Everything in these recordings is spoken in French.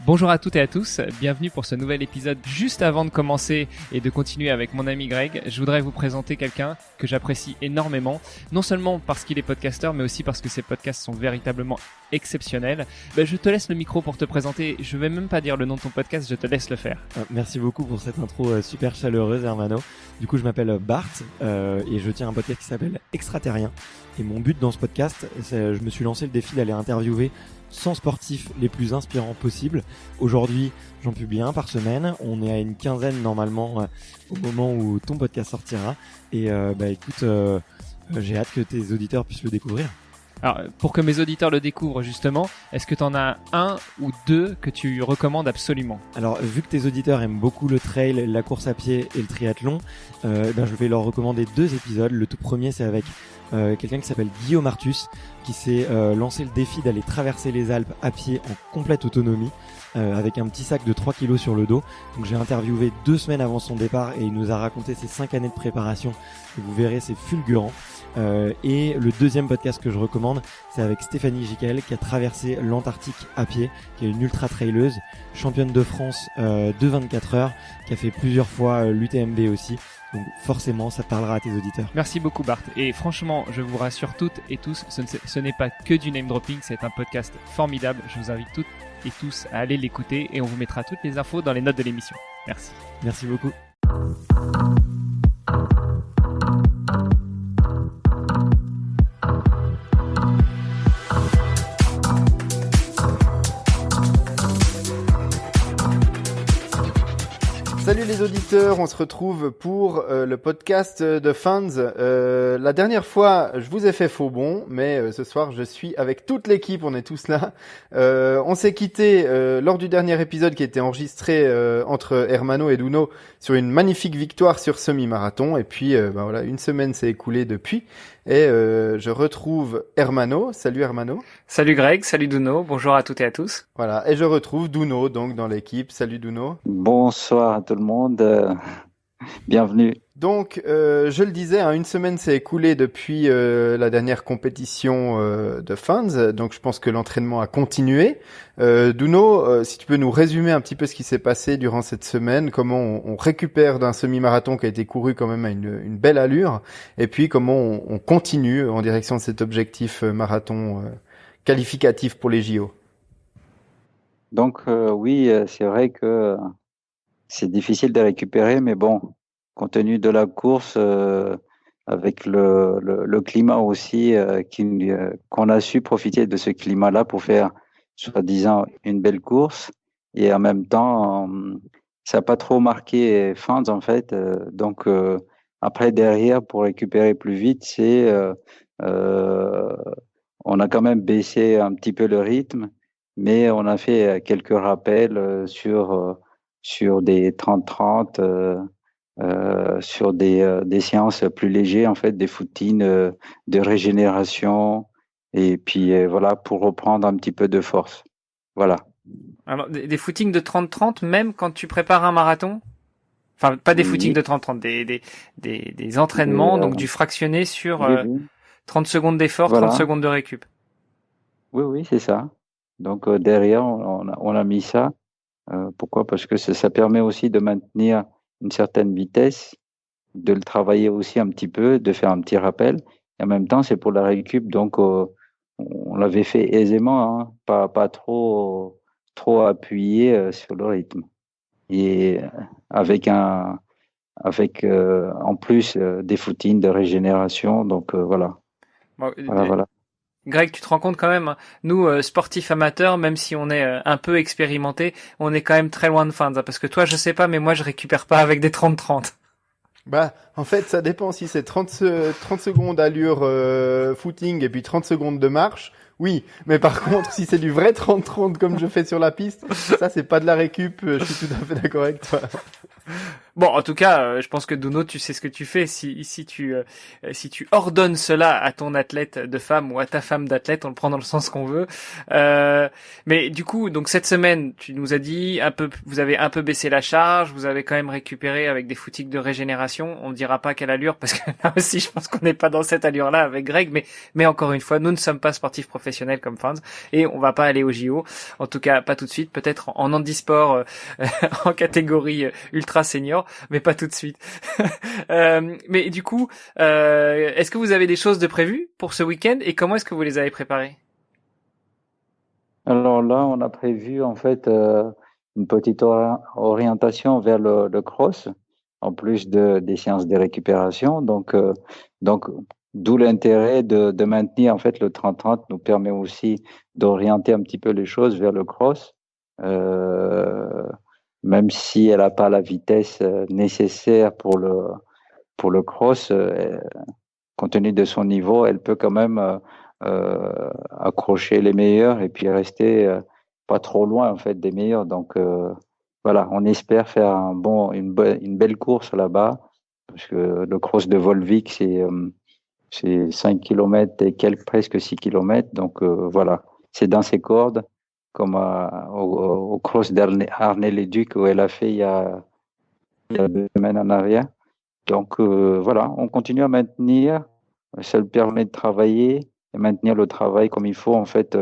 Bonjour à toutes et à tous, bienvenue pour ce nouvel épisode. Juste avant de commencer et de continuer avec mon ami Greg, je voudrais vous présenter quelqu'un que j'apprécie énormément, non seulement parce qu'il est podcasteur, mais aussi parce que ses podcasts sont véritablement exceptionnels. Je te laisse le micro pour te présenter, je vais même pas dire le nom de ton podcast, je te laisse le faire. Merci beaucoup pour cette intro super chaleureuse, Hermano. Du coup, je m'appelle Bart et je tiens un podcast qui s'appelle Extraterrien. Et mon but dans ce podcast, je me suis lancé le défi d'aller interviewer 100 sportifs les plus inspirants possibles. Aujourd'hui, j'en publie un par semaine. On est à une quinzaine normalement au moment où ton podcast sortira. Et écoute, j'ai hâte que tes auditeurs puissent le découvrir. Alors, pour que mes auditeurs le découvrent justement, est-ce que tu en as un ou deux que tu recommandes absolument ? Alors, vu que tes auditeurs aiment beaucoup le trail, la course à pied et le triathlon, je vais leur recommander 2 épisodes. Le tout premier, c'est avec quelqu'un qui s'appelle Guillaume Artus, qui s'est lancé le défi d'aller traverser les Alpes à pied en complète autonomie, avec un petit sac de 3 kilos sur le dos. Donc j'ai interviewé 2 semaines avant son départ et il nous a raconté ses 5 années de préparation. Et vous verrez, c'est fulgurant. Et le deuxième podcast que je recommande, c'est avec Stéphanie Giquel, qui a traversé l'Antarctique à pied, qui est une ultra traileuse, championne de France de 24 heures, qui a fait plusieurs fois l'UTMB aussi. Donc forcément, ça parlera à tes auditeurs. Merci beaucoup Bart. Et franchement, je vous rassure toutes et tous, ce n'est pas que du name dropping, c'est un podcast formidable. Je vous invite toutes et tous à aller l'écouter et on vous mettra toutes les infos dans les notes de l'émission. Merci. Merci beaucoup. Salut les auditeurs, on se retrouve pour le podcast de Fans. La dernière fois, je vous ai fait faux bond, mais ce soir, je suis avec toute l'équipe, on est tous là. On s'est quitté lors du dernier épisode qui était enregistré entre Hermano et Duno sur une magnifique victoire sur semi-marathon. Et puis, voilà, une semaine s'est écoulée depuis. Et je retrouve Hermano. Salut Hermano. Salut Greg, salut Duno, bonjour à toutes et à tous. Voilà, et je retrouve Duno donc dans l'équipe. Salut Duno. Bonsoir à tout le monde, bienvenue. Donc, je le disais, une semaine s'est écoulée depuis la dernière compétition de Fans, donc je pense que l'entraînement a continué. Duno, si tu peux nous résumer un petit peu ce qui s'est passé durant cette semaine, comment on récupère d'un semi-marathon qui a été couru quand même à une belle allure, et puis comment on continue en direction de cet objectif marathon qualificatif pour les JO. Donc oui, c'est vrai que c'est difficile de récupérer, mais bon, compte tenu de la course, avec le climat aussi, qu'on a su profiter de ce climat-là pour faire, soi-disant, une belle course. Et en même temps, ça n'a pas trop marqué Fans, en fait. Donc, après, derrière, pour récupérer plus vite, on a quand même baissé un petit peu le rythme, mais on a fait quelques rappels sur des 30-30, sur des séances plus légères, en fait, des footings de régénération, et puis voilà, pour reprendre un petit peu de force. Voilà. Alors, des footings de 30-30, même quand tu prépares un marathon ? Enfin, pas des footings de 30-30, des entraînements, donc du fractionné sur 30 secondes d'effort, voilà. 30 secondes de récup. Oui, c'est ça. Donc derrière, on a mis ça. Pourquoi ? Parce que ça permet aussi de maintenir une certaine vitesse, de le travailler aussi un petit peu, de faire un petit rappel. Et en même temps, c'est pour la récup. Donc, on l'avait fait aisément, pas trop appuyé sur le rythme. Et avec en plus des footings de régénération. Donc, voilà. Bon, voilà. Greg, tu te rends compte quand même, nous, sportifs amateurs, même si on est un peu expérimentés, on est quand même très loin de Fans. Parce que toi, je sais pas, mais moi, je récupère pas avec des 30-30. En fait, ça dépend si c'est 30 secondes allure footing et puis 30 secondes de marche. Oui, mais par contre, si c'est du vrai 30-30 comme je fais sur la piste, ça, c'est pas de la récup. Je suis tout à fait d'accord avec toi. Bon, en tout cas, je pense que Duno, tu sais ce que tu fais. Si tu ordonnes cela à ton athlète de femme ou à ta femme d'athlète, on le prend dans le sens qu'on veut. Mais du coup, donc cette semaine, tu nous as dit vous avez un peu baissé la charge, vous avez quand même récupéré avec des footings de régénération. On ne dira pas quelle allure parce que là aussi, je pense qu'on n'est pas dans cette allure-là avec Greg. Mais encore une fois, nous ne sommes pas sportifs professionnels comme fans et on va pas aller au JO. En tout cas, pas tout de suite. Peut-être en handisport en catégorie ultra senior. Mais pas tout de suite. Mais du coup, est-ce que vous avez des choses de prévues pour ce week-end et comment est-ce que vous les avez préparées? Alors là, on a prévu en fait une petite orientation vers le cross, en plus des séances de récupération. Donc d'où l'intérêt de maintenir en fait le 30-30 nous permet aussi d'orienter un petit peu les choses vers le cross. Même si elle n'a pas la vitesse nécessaire pour le cross, compte tenu de son niveau, elle peut quand même accrocher les meilleurs et puis rester pas trop loin en fait des meilleurs. Donc voilà, on espère faire une belle course là-bas parce que le cross de Volvic c'est 5 km et quelques, presque 6 km. Donc voilà, c'est dans ses cordes comme au cross d'Arnay-les-Ducs où elle a fait il y a 2 semaines en arrière. Donc voilà, on continue à maintenir. Ça le permet de travailler et maintenir le travail comme il faut. En fait,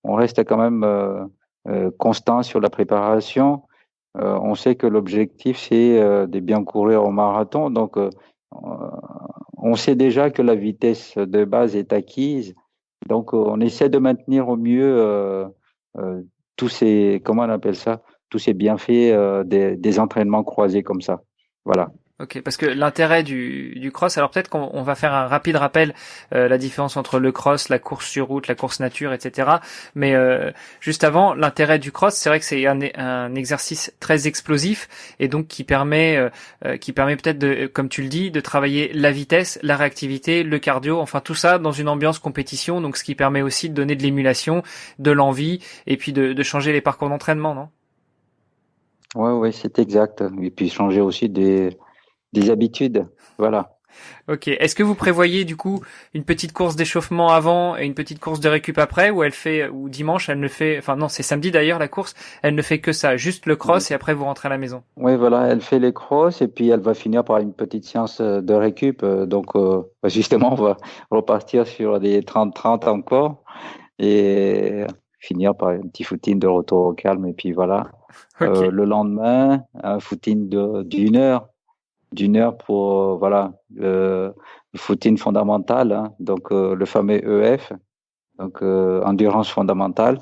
on reste quand même constant sur la préparation. On sait que l'objectif, c'est de bien courir au marathon. Donc, on sait déjà que la vitesse de base est acquise. Donc, on essaie de maintenir au mieux tous ces, comment on appelle ça, tous ces bienfaits des entraînements croisés comme ça. Voilà. Ok, parce que l'intérêt du cross, alors peut-être qu'on va faire un rapide rappel, la différence entre le cross, la course sur route, la course nature, etc. Mais juste avant, l'intérêt du cross, c'est vrai que c'est un exercice très explosif et donc qui permet peut-être de, comme tu le dis, de travailler la vitesse, la réactivité, le cardio, enfin tout ça dans une ambiance compétition. Donc ce qui permet aussi de donner de l'émulation, de l'envie et puis de changer les parcours d'entraînement, non? Ouais, c'est exact. Et puis changer aussi des habitudes, voilà. Ok. Est-ce que vous prévoyez du coup une petite course d'échauffement avant et une petite course de récup après, ou dimanche elle ne fait, enfin non, c'est samedi d'ailleurs la course, elle ne fait que ça, juste le cross et après vous rentrez à la maison. Oui, voilà, elle fait les crosses et puis elle va finir par une petite séance de récup. Donc justement, on va repartir sur des 30-30 encore et finir par un petit footing de retour au calme et puis voilà. Ok. Le lendemain, un footing d'une heure pour voilà le footing fondamental, hein, donc le fameux EF, donc endurance fondamentale.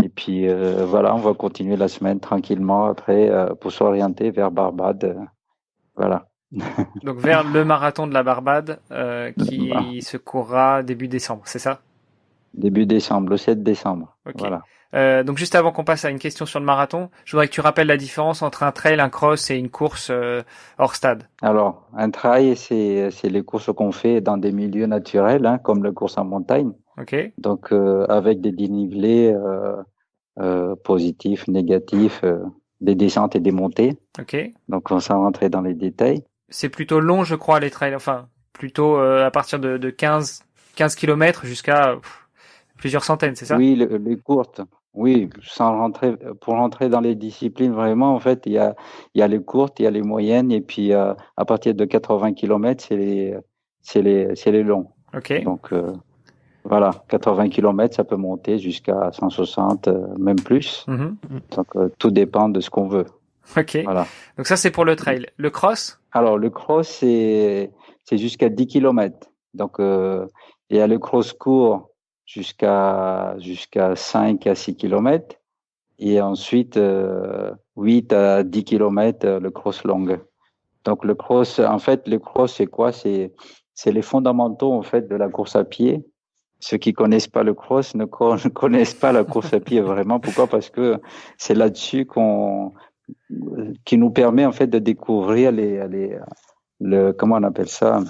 Et puis voilà, on va continuer la semaine tranquillement après pour s'orienter vers Barbade, voilà. Donc vers le marathon de la Barbade qui se courra début décembre, c'est ça? Début décembre, le 7 décembre. Ok. Voilà. Donc juste avant qu'on passe à une question sur le marathon, je voudrais que tu rappelles la différence entre un trail, un cross et une course hors stade. Alors, un trail, c'est les courses qu'on fait dans des milieux naturels, hein, comme la course en montagne. Ok. Donc, avec des dénivelés positifs, négatifs, des descentes et des montées. Ok. Donc, on s'en rentrer dans les détails. C'est plutôt long, je crois, les trails. Enfin, plutôt à partir de 15 kilomètres jusqu'à plusieurs centaines, c'est ça? Oui, les courtes. Oui, sans rentrer, pour rentrer dans les disciplines, vraiment, en fait, il y a les courtes, il y a les moyennes, et puis à partir de 80 kilomètres, c'est les longs. Ok. Donc, voilà, 80 kilomètres, ça peut monter jusqu'à 160, même plus. Mm-hmm. Donc, tout dépend de ce qu'on veut. Ok. Voilà. Donc ça, c'est pour le trail. Le cross? Alors, le cross, c'est jusqu'à 10 kilomètres. Donc, il y a le cross court jusqu'à 5 à 6 kilomètres. Et ensuite, 8 à 10 kilomètres, le cross long. Donc, le cross, en fait, le cross, c'est quoi? C'est les fondamentaux, en fait, de la course à pied. Ceux qui connaissent pas le cross ne connaissent pas la course à pied vraiment. Pourquoi? Parce que c'est là-dessus qui nous permet, en fait, de découvrir comment on appelle ça?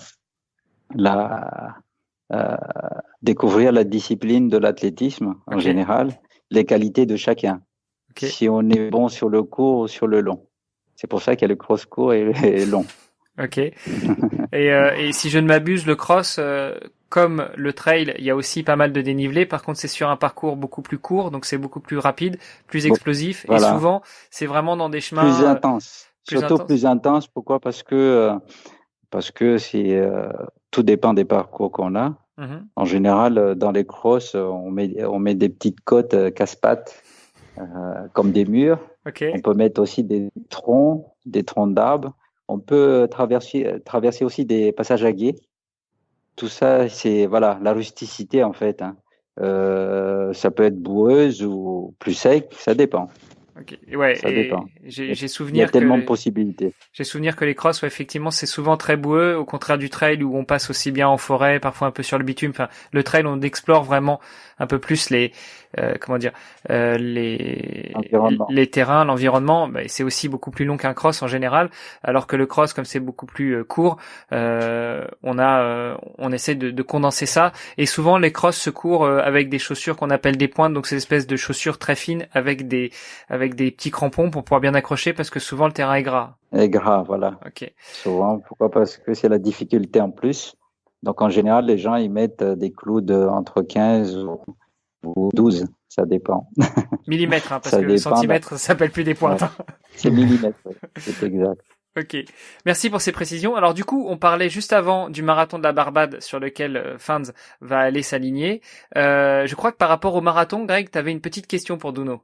Découvrir la discipline de l'athlétisme en général, les qualités de chacun. Okay. Si on est bon sur le court ou sur le long. C'est pour ça qu'il y a le cross court et long. Ok. Et si je ne m'abuse, le cross, comme le trail, il y a aussi pas mal de dénivelé. Par contre, c'est sur un parcours beaucoup plus court, donc c'est beaucoup plus rapide, plus explosif. Voilà. Et souvent, c'est vraiment dans des chemins plus intense. plus Surtout intenses. plus intense. Pourquoi? Parce que c'est tout dépend des parcours qu'on a. Mhm. En général, dans les crosses, on met des petites côtes casse-pattes comme des murs. Ok. On peut mettre aussi des troncs d'arbres. On peut traverser aussi des passages à gué. Tout ça, c'est voilà la rusticité en fait. Hein. Ça peut être boueuse ou plus sec, ça dépend. Ok. Ouais. Ça Et dépend. j'ai Il y a souvenir tellement de possibilités. j'ai souvenir que les crosses, ouais, effectivement, c'est souvent très boueux, au contraire du trail où on passe aussi bien en forêt, parfois un peu sur le bitume. Enfin, le trail, on explore vraiment un peu plus les, Environnement. les terrains, l'environnement. Bah, et c'est aussi beaucoup plus long qu'un cross en général, alors que le cross, comme c'est beaucoup plus court, on essaie de condenser ça. Et souvent, les crosses se courent avec des chaussures qu'on appelle des pointes, donc c'est une espèce de chaussures très fines avec des petits crampons pour pouvoir bien accrocher, parce que souvent le terrain est gras. Et gras, voilà. Ok. Souvent, pourquoi? Parce que c'est la difficulté en plus. Donc, en général, les gens, ils mettent des clous entre 15 ou 12. Ça dépend. Millimètres, hein, parce Ça que le dépend. centimètre, ça s'appelle plus des pointes. Ouais. C'est millimètres, ouais. C'est exact. Ok. Merci pour ces précisions. Alors du coup, on parlait juste avant du marathon de la Barbade sur lequel Fans va aller s'aligner. Je crois que par rapport au marathon, Greg, tu avais une petite question pour Duno.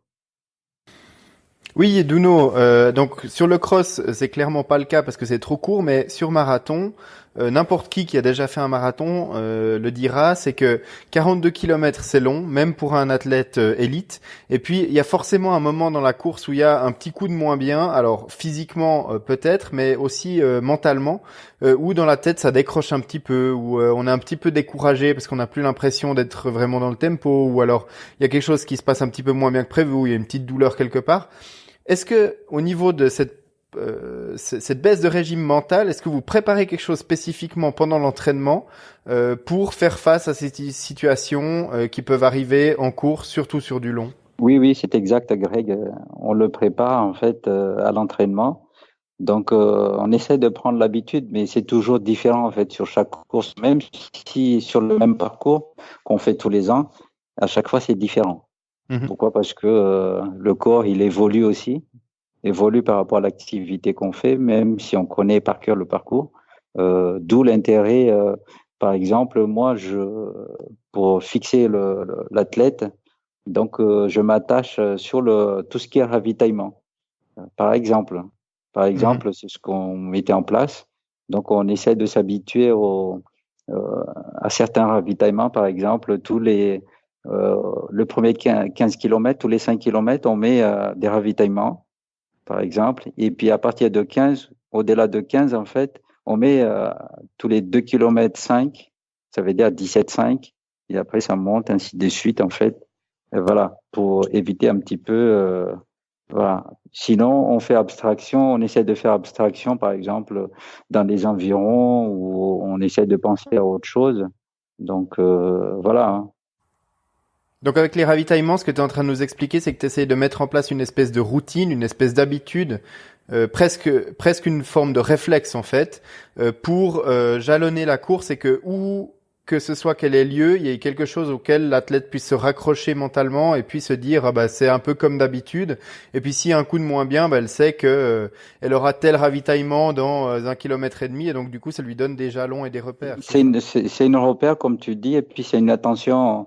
Oui, Duno, donc sur le cross, c'est clairement pas le cas parce que c'est trop court, mais sur marathon, n'importe qui a déjà fait un marathon le dira, c'est que 42 km c'est long, même pour un athlète élite. Et puis il y a forcément un moment dans la course où il y a un petit coup de moins bien, alors physiquement peut-être, mais aussi mentalement, où dans la tête ça décroche un petit peu, où on est un petit peu découragé parce qu'on n'a plus l'impression d'être vraiment dans le tempo, ou alors il y a quelque chose qui se passe un petit peu moins bien que prévu, où il y a une petite douleur quelque part. Est-ce que, au niveau de cette baisse de régime mental, est-ce que vous préparez quelque chose spécifiquement pendant l'entraînement pour faire face à ces situations qui peuvent arriver en cours, surtout sur du long? Oui, c'est exact, Greg. On le prépare en fait à l'entraînement. Donc, on essaie de prendre l'habitude, mais c'est toujours différent en fait sur chaque course, même si sur le même parcours qu'on fait tous les ans, à chaque fois c'est différent. Pourquoi? Parce que le corps, il évolue aussi, évolue par rapport à l'activité qu'on fait, même si on connaît par cœur le parcours. D'où l'intérêt, par exemple, moi, pour fixer l'athlète, donc je m'attache sur tout ce qui est ravitaillement. Par exemple, c'est ce qu'on mettait en place. Donc, on essaie de s'habituer à certains ravitaillements, par exemple, le premier 15 km, tous les 5 km, on met des ravitaillements, par exemple. Et puis, à partir de 15, au-delà de 15, en fait, on met tous les 2 km 5, ça veut dire 17,5. Et après, ça monte, ainsi de suite, en fait. Et voilà, pour éviter un petit peu... voilà. Sinon, on fait abstraction, on essaie de faire abstraction, par exemple, dans des environs où on essaie de penser à autre chose. Donc, voilà. Hein. Donc avec les ravitaillements, ce que tu es en train de nous expliquer, c'est que tu essaies de mettre en place une espèce de routine, une espèce d'habitude, presque une forme de réflexe en fait, pour jalonner la course et que où que ce soit quel ait lieu, il y ait quelque chose auquel l'athlète puisse se raccrocher mentalement et puis se dire ah bah c'est un peu comme d'habitude. Et puis s'il y a un coup de moins bien, bah elle sait que elle aura tel ravitaillement dans 1,5 km et donc du coup ça lui donne des jalons et des repères. C'est une repère comme tu dis et puis c'est une attention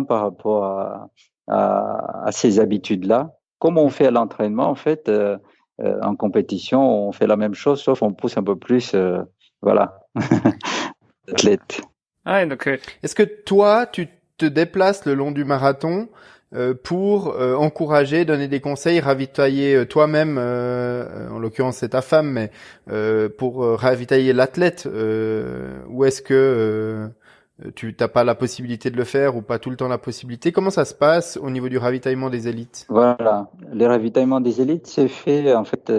par rapport à ces habitudes-là. Comme on fait à l'entraînement en fait en compétition, on fait la même chose sauf on pousse un peu plus voilà. Athlète. Ouais, donc est-ce que toi, tu te déplaces le long du marathon pour encourager, donner des conseils, ravitailler toi-même, en l'occurrence c'est ta femme, mais pour ravitailler l'athlète, ou est-ce que tu n'as pas la possibilité de le faire ou pas tout le temps la possibilité? Comment ça se passe au niveau du ravitaillement des élites? Voilà, le ravitaillement des élites c'est fait en fait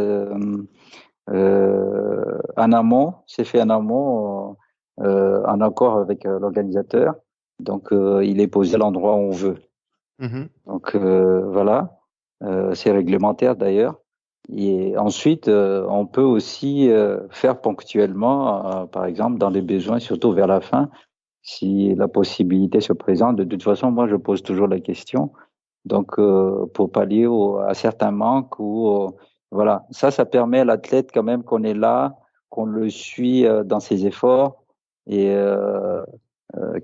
en amont, en accord avec l'organisateur. Donc, il est posé à l'endroit où on veut. Donc, voilà. C'est réglementaire d'ailleurs. Et ensuite, on peut aussi faire ponctuellement, par exemple, dans les besoins, surtout vers la fin, si la possibilité se présente. De toute façon, moi, je pose toujours la question. Donc, pour pallier à certains manques voilà, ça permet à l'athlète quand même qu'on est là, qu'on le suit dans ses efforts et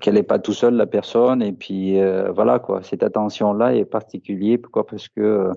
qu'elle n'est pas tout seul la personne. Et puis voilà quoi, cette attention-là est particulière. Pourquoi? Parce que